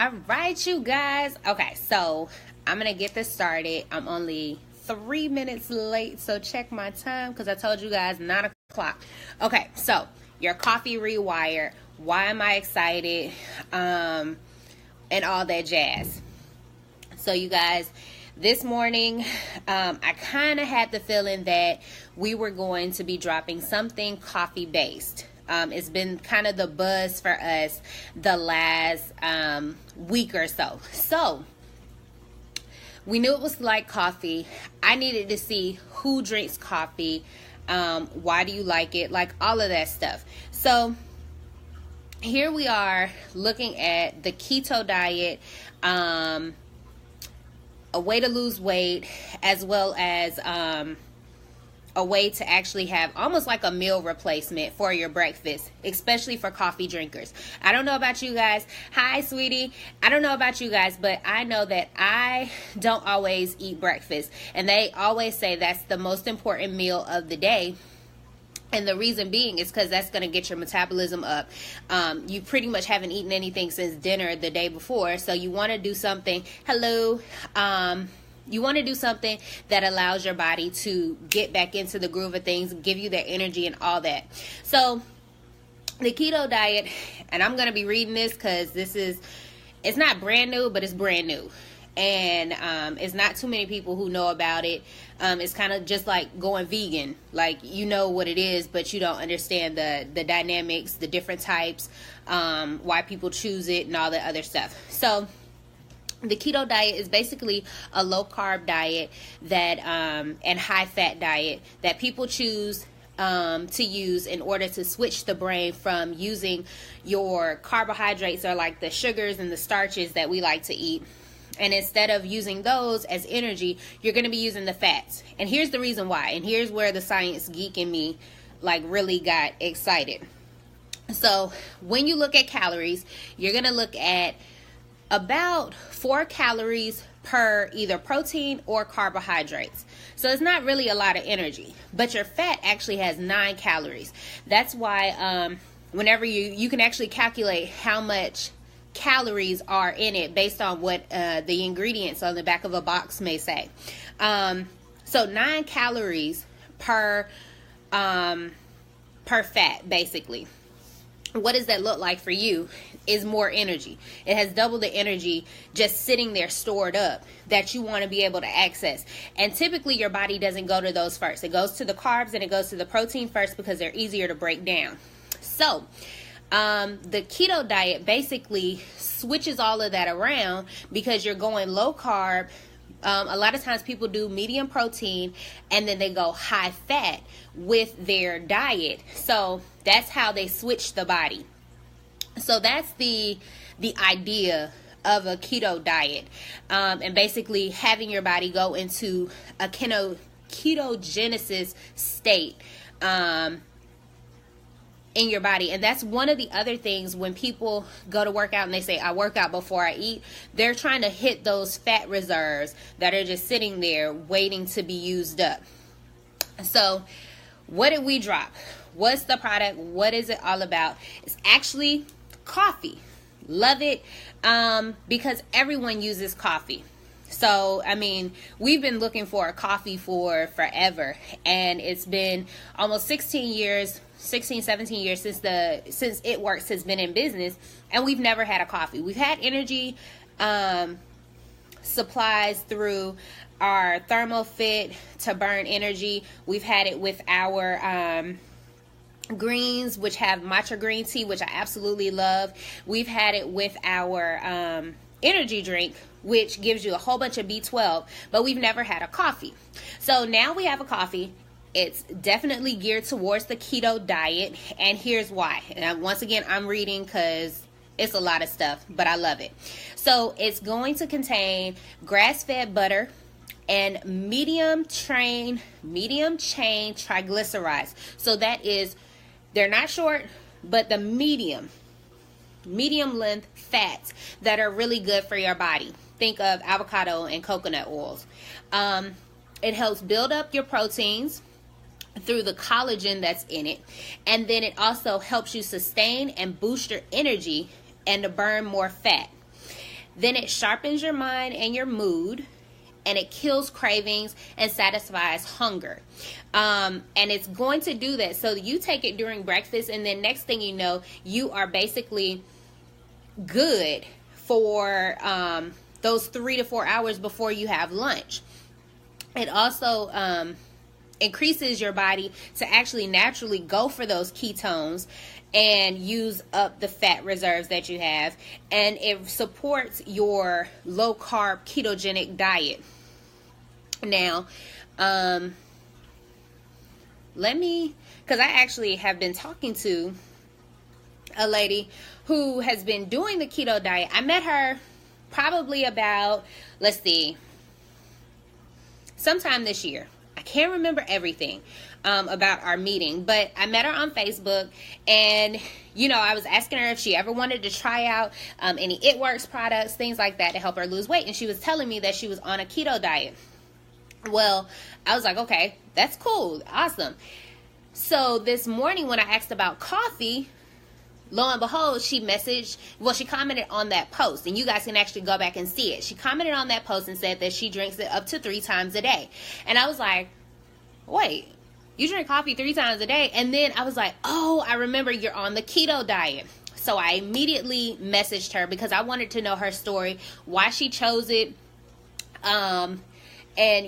All right, you guys. Okay, so I'm going to get this started. I'm only 3 minutes late, so check my time because I told you guys 9 o'clock. Okay, so your coffee rewired. Why am I excited? And all that jazz. So you guys, this morning, I kind of had the feeling that we were going to be dropping something coffee based. It's been kind of the buzz for us the last week or so. So we knew it was like coffee. I needed to see who drinks coffee. Why do you like it? Like all of that stuff. So here we are looking at the keto diet, a way to lose weight, as well as a way to actually have almost like a meal replacement for your breakfast, especially for coffee drinkers. I don't know about you guys. Hi, sweetie. I don't know about you guys, but I know that I don't always eat breakfast. And they always say that's the most important meal of the day. And the reason being is because that's going to get your metabolism up. You pretty much haven't eaten anything since dinner the day before. So you want to do something. Hello. You want to do something that allows your body to get back into the groove of things, give you that energy and all that. So the keto diet, and I'm going to be reading this because it's not brand new, but it's brand new. And it's not too many people who know about it. It's kind of just like going vegan. Like, you know what it is, but you don't understand the dynamics, the different types, why people choose it and all that other stuff. So the keto diet is basically a low carb diet that and high fat diet that people choose to use in order to switch the brain from using your carbohydrates, or like the sugars and the starches that we like to eat. And instead of using those as energy, you're going to be using the fats. And here's the reason why. And here's where the science geek in me like really got excited. So when you look at calories, you're going to look at about 4 calories per either protein or carbohydrates. So it's not really a lot of energy, but your fat actually has 9 calories. That's why whenever you can actually calculate how much calories are in it based on what the ingredients on the back of a box may say. So 9 calories per fat, basically. What does that look like for you is more energy. It has double the energy just sitting there stored up that you want to be able to access. And typically your body doesn't go to those first. It goes to the carbs and it goes to the protein first because they're easier to break down. So the keto diet basically switches all of that around because you're going low carb. A lot of times people do medium protein and then they go high fat with their diet. So that's how they switch the body. So that's the idea of a keto diet, and basically having your body go into a ketogenesis state in your body. And that's one of the other things when people go to work out and they say, I work out before I eat, they're trying to hit those fat reserves that are just sitting there waiting to be used up. So what did we drop? What's the product? What is it all about? It's actually coffee. Love it because everyone uses coffee. So, I mean, we've been looking for a coffee for forever, and it's been almost 17 years since It Works has been in business, and we've never had a coffee. We've had energy supplies through our ThermoFit to burn energy. We've had it with our greens, which have matcha green tea, which I absolutely love. We've had it with our energy drink, which gives you a whole bunch of B12, but we've never had a coffee. So now we have a coffee. It's definitely geared towards the keto diet, and here's why. And once again, I'm reading because it's a lot of stuff, but I love it. So it's going to contain grass-fed butter and medium chain triglycerides. So that is, they're not short, but the medium length fats that are really good for your body. Think of avocado and coconut oils. It helps build up your proteins through the collagen that's in it, and then it also helps you sustain and boost your energy and to burn more fat. Then it sharpens your mind and your mood, and it kills cravings and satisfies hunger. And it's going to do that. So you take it during breakfast, and then next thing you know, you are basically good for those 3 to 4 hours before you have lunch. It also increases your body to actually naturally go for those ketones and use up the fat reserves that you have. And it supports your low carb ketogenic diet. Now, because I actually have been talking to a lady who has been doing the keto diet. I met her probably about, sometime this year. I can't remember everything about our meeting, but I met her on Facebook, and I was asking her if she ever wanted to try out any It Works products, things like that, to help her lose weight. And she was telling me that she was on a keto diet. Well, I was like, okay, that's cool, awesome. So this morning when I asked about coffee, lo and behold, she commented on that post, and you guys can actually go back and see it. She commented on that post and said that she drinks it up to 3 times a day. And I was like, wait, you drink coffee 3 times a day? And then I was like, oh, I remember, you're on the keto diet. So I immediately messaged her because I wanted to know her story, why she chose it, and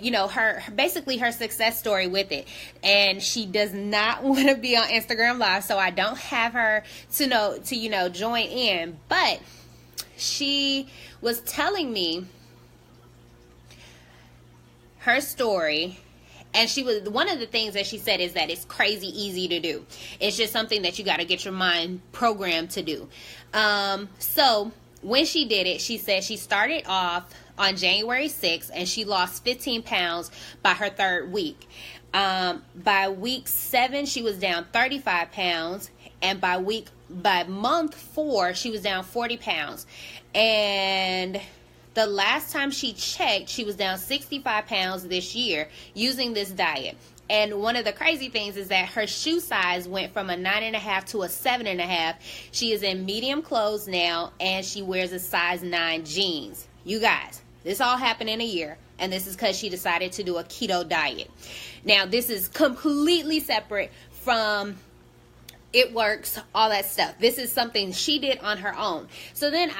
her success story with it. And she does not want to be on Instagram Live, so I don't have her to join in. But she was telling me her story, and one of the things that she said is that it's crazy easy to do. It's just something that you got to get your mind programmed to do. So when she did it, she said she started off on January 6th, and she lost 15 pounds by her 3rd week. By week 7, she was down 35 pounds, and by month 4, she was down 40 pounds. And the last time she checked, she was down 65 pounds this year using this diet. And one of the crazy things is that her shoe size went from a 9.5 to a 7.5. She is in medium clothes now, and she wears a size 9 jeans. You guys, this all happened in a year, and this is because she decided to do a keto diet. Now, this is completely separate from It Works, all that stuff. This is something she did on her own. So then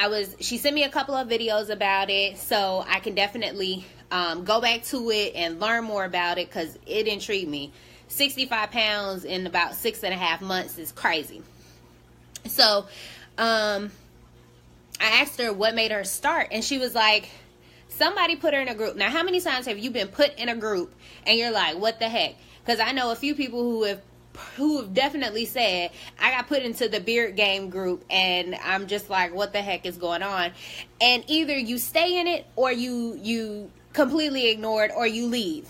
she sent me a couple of videos about it, so I can definitely go back to it and learn more about it, because it intrigued me. 65 pounds in about 6.5 months is crazy. So I asked her what made her start, and she was like, somebody put her in a group. Now, how many times have you been put in a group and you're like, what the heck? Because I know a few people who have definitely said, I got put into the beard game group, and I'm just like, what the heck is going on? And either you stay in it, or you completely ignore it, or you leave.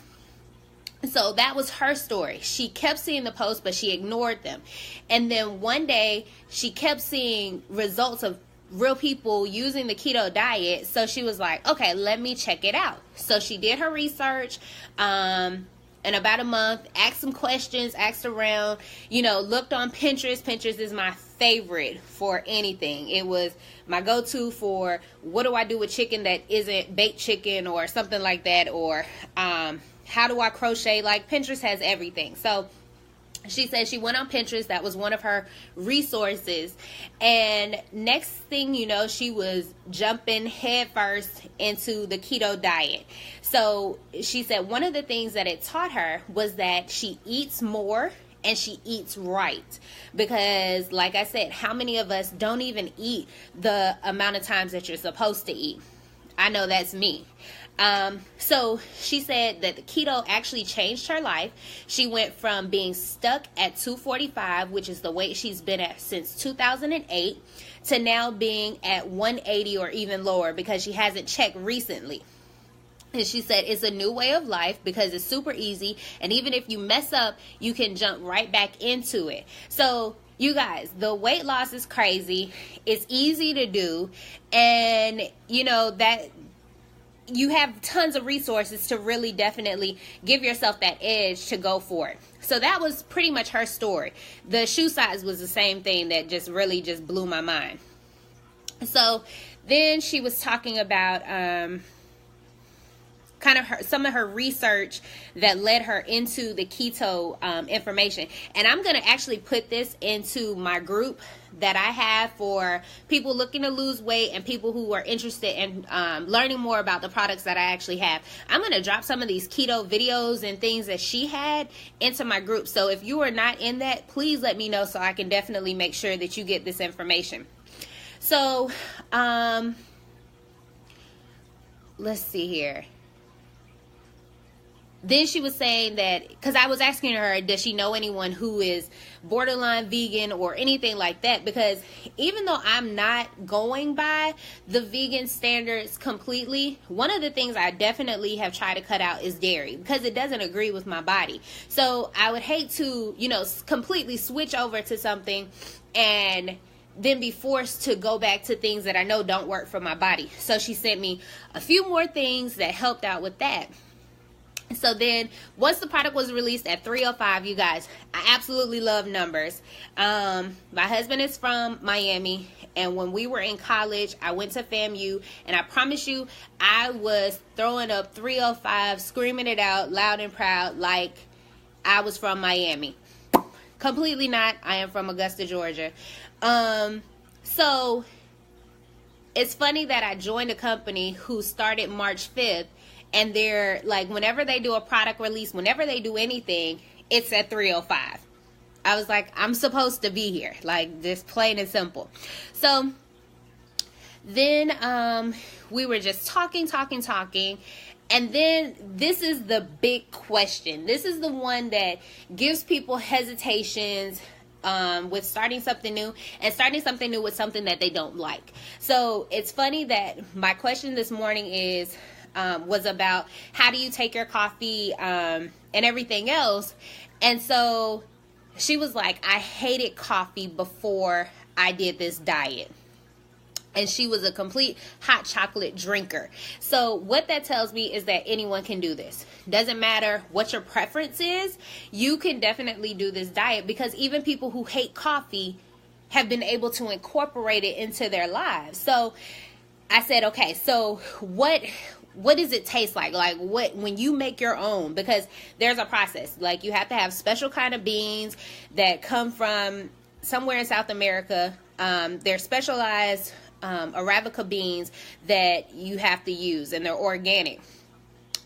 So that was her story. She kept seeing the posts, but she ignored them. And then one day she kept seeing results of real people using the keto diet. So she was like, okay, let me check it out. So she did her research in about a month, asked some questions, asked around, looked on Pinterest. Pinterest is my favorite for anything. It was my go-to for what do I do with chicken that isn't baked chicken or something like that, or how do I crochet? Like, Pinterest has everything. So she said she went on Pinterest. That was one of her resources. And next thing you know, she was jumping headfirst into the keto diet. So she said one of the things that it taught her was that she eats more and she eats right. Because, like I said, how many of us don't even eat the amount of times that you're supposed to eat? I know that's me. So she said that the keto actually changed her life. She went from being stuck at 245, which is the weight she's been at since 2008, to now being at 180 or even lower, because she hasn't checked recently. And she said it's a new way of life because it's super easy. And even if you mess up, you can jump right back into it. So you guys, the weight loss is crazy. It's easy to do. And that you have tons of resources to really definitely give yourself that edge to go for it. So that was pretty much her story. The shoe size was the same thing that just really blew my mind. So then she was talking about kind of some of her research that led her into the keto information. And I'm going to actually put this into my group that I have for people looking to lose weight and people who are interested in learning more about the products that I actually have. I'm going to drop some of these keto videos and things that she had into my group. So if you are not in that, please let me know so I can definitely make sure that you get this information. So, let's see here. Then she was saying that, because I was asking her, does she know anyone who is borderline vegan or anything like that? Because even though I'm not going by the vegan standards completely, one of the things I definitely have tried to cut out is dairy because it doesn't agree with my body. So I would hate to, completely switch over to something and then be forced to go back to things that I know don't work for my body. So she sent me a few more things that helped out with that. So then once the product was released at 3:05, you guys, I absolutely love numbers. My husband is from Miami, and when we were in college, I went to FAMU, and I promise you, I was throwing up 3:05, screaming it out loud and proud like I was from Miami. Completely not. I am from Augusta, Georgia. So it's funny that I joined a company who started March 5th. And they're like, whenever they do a product release, whenever they do anything, it's at 3:05. I was like, I'm supposed to be here. Like, just plain and simple. So then we were just talking. And then this is the big question. This is the one that gives people hesitations with starting something new and starting something new with something that they don't like. So it's funny that my question this morning was about how do you take your coffee and everything else. And so she was like, I hated coffee before I did this diet. And she was a complete hot chocolate drinker. So what that tells me is that anyone can do this. Doesn't matter what your preference is, you can definitely do this diet, because even people who hate coffee have been able to incorporate it into their lives. So I said, okay, so what does it taste like? Like, when you make your own, because there's a process. Like, you have to have special kind of beans that come from somewhere in South America. They're specialized Arabica beans that you have to use, and they're organic.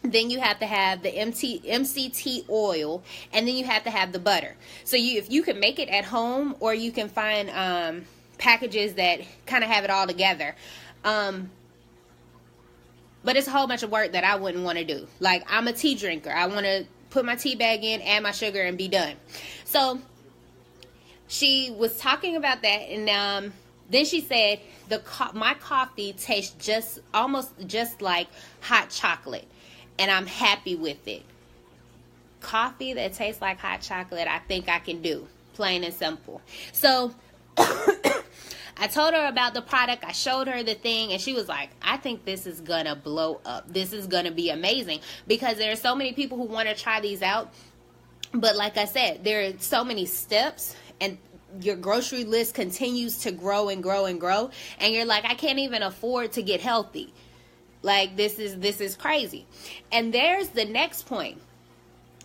Then you have to have the MCT oil, and then you have to have the butter. So if you can make it at home, or you can find packages that kind of have it all together. But it's a whole bunch of work that I wouldn't want to do. Like, I'm a tea drinker. I want to put my tea bag in, add my sugar, and be done. So she was talking about that, and then she said, my coffee tastes almost just like hot chocolate, and I'm happy with it. Coffee that tastes like hot chocolate, I think I can do. Plain and simple. So I told her about the product. I showed her the thing, and she was like, I think this is going to blow up. This is going to be amazing, because there are so many people who want to try these out. But like I said, there are so many steps, and your grocery list continues to grow and grow and grow. And you're like, I can't even afford to get healthy. Like, this is crazy. And there's the next point.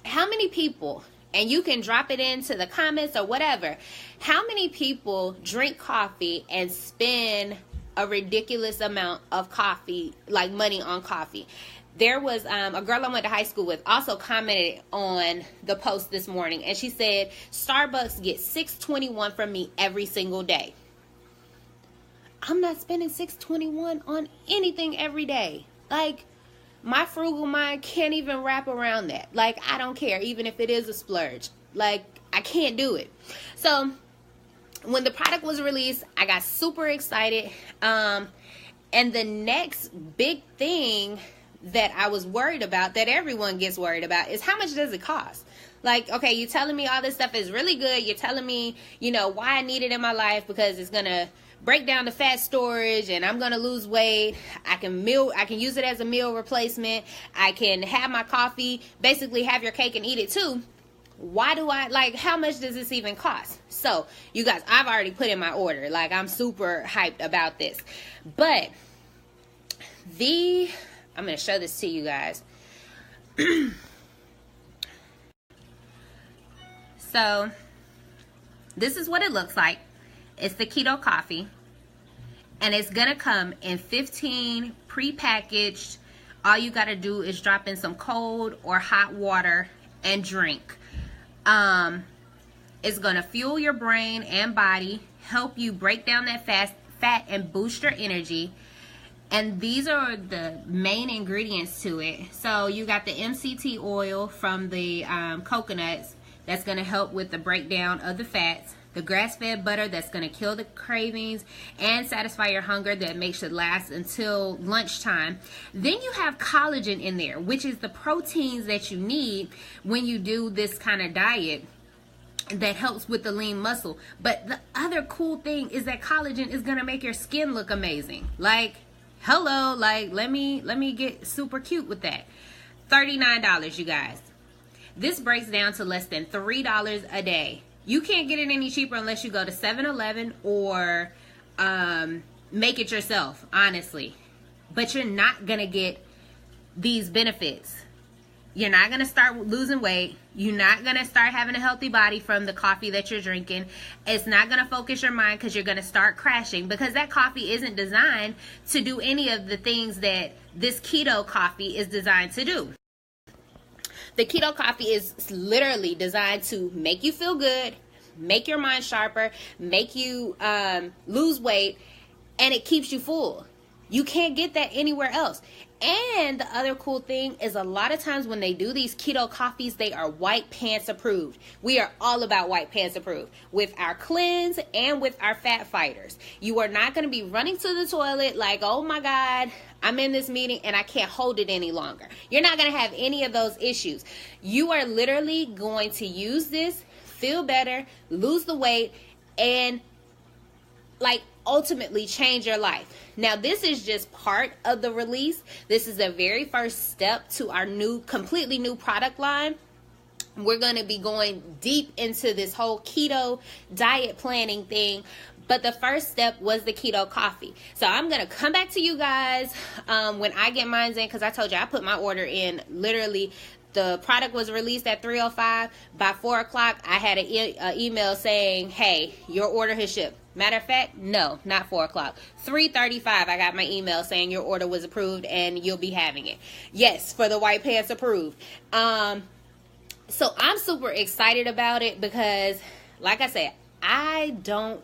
How many people, and you can drop it into the comments or whatever, how many people drink coffee and spend a ridiculous amount of coffee, like money on coffee? There was a girl I went to high school with also commented on the post this morning, and she said, Starbucks gets $6.21 from me every single day. I'm not spending $6.21 on anything every day. Like, my frugal mind can't even wrap around that. Like, I don't care, even if it is a splurge. Like, I can't do it. So when the product was released, I got super excited. And the next big thing that I was worried about, that everyone gets worried about, is how much does it cost? Like, okay, you're telling me all this stuff is really good. You're telling me, why I need it in my life, because it's going to break down the fat storage and I'm going to lose weight. I can use it as a meal replacement. I can have my coffee, basically have your cake and eat it too. why do I, like, how much does this even cost? So, you guys, I've already put in my order. Like, I'm super hyped about this. But, I'm going to show this to you guys. So, this is what it looks like. It's the Keto Coffee. And it's going to come in 15 prepackaged. All you got to do is drop in some cold or hot water and drink. It's going to fuel your brain and body, help you break down that fat and boost your energy. And these are the main ingredients to it. So you got the MCT oil from the coconuts that's going to help with the breakdown of the fats. The grass-fed butter that's going to kill the cravings and satisfy your hunger, that makes it last until lunchtime. Then you have collagen in there, which is the proteins that you need when you do this kind of diet that helps with the lean muscle. But the other cool thing is that collagen is going to make your skin look amazing. Like, hello, like, let me get super cute with that. $39, you guys. This breaks down to less than $3 a day. You can't get it any cheaper unless you go to 7-Eleven or make it yourself, honestly. But you're not going to get these benefits. You're not going to start losing weight. You're not going to start having a healthy body from the coffee that you're drinking. It's not going to focus your mind because you're going to start crashing, because that coffee isn't designed to do any of the things that this keto coffee is designed to do. The keto coffee is literally designed to make you feel good, make your mind sharper, make you lose weight, and it keeps you full. You can't get that anywhere else. And the other cool thing is, a lot of times when they do these keto coffees, they are white pants approved. We are all about white pants approved with our cleanse and with our fat fighters. You are not going to be running to the toilet like, oh my God, I'm in this meeting and I can't hold it any longer. You're not going to have any of those issues. You are literally going to use this, feel better, lose the weight, and like ultimately change your life. Now, this is just part of the release. This is the very first step to our completely new product line. We're going to be going deep into this whole keto diet planning thing. But the first step was the keto coffee. So I'm going to come back to you guys when I get mine in, because I told you I put my order in literally. The product was released at 3:05. By 4 o'clock, I had an email saying, hey, your order has shipped. Matter of fact, no, not 4 o'clock. 3:35, I got my email saying your order was approved and you'll be having it. Yes, for the white pants approved. So I'm super excited about it because, like I said, I don't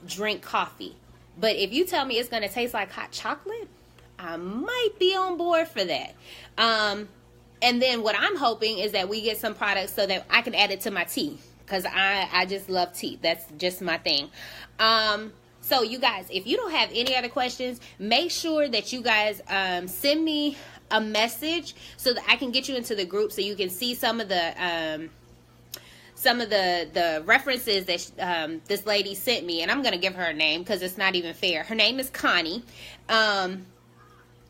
drink coffee. But if you tell me it's going to taste like hot chocolate, I might be on board for that. And then what I'm hoping is that we get some products so that I can add it to my tea, because I just love tea. That's just my thing. So you guys, if you don't have any other questions, make sure that you guys send me a message so that I can get you into the group so you can see some of the references that this lady sent me. And I'm going to give her a name because it's not even fair. Her name is Connie.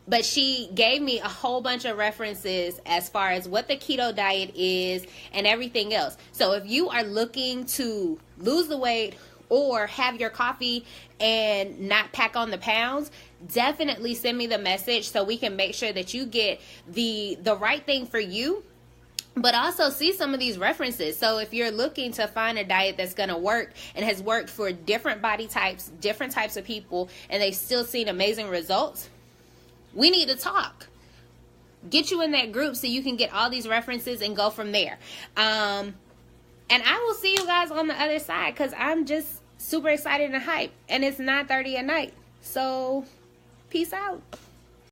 But she gave me a whole bunch of references as far as what the keto diet is and everything else. So if you are looking to lose the weight or have your coffee and not pack on the pounds, definitely send me the message so we can make sure that you get the right thing for you, but also see some of these references. So if you're looking to find a diet that's going to work and has worked for different body types, different types of people, and they've still seen amazing results, we need to talk. Get you in that group so you can get all these references and go from there. And I will see you guys on the other side because I'm just super excited and hyped. And it's 9:30 at night. So, peace out.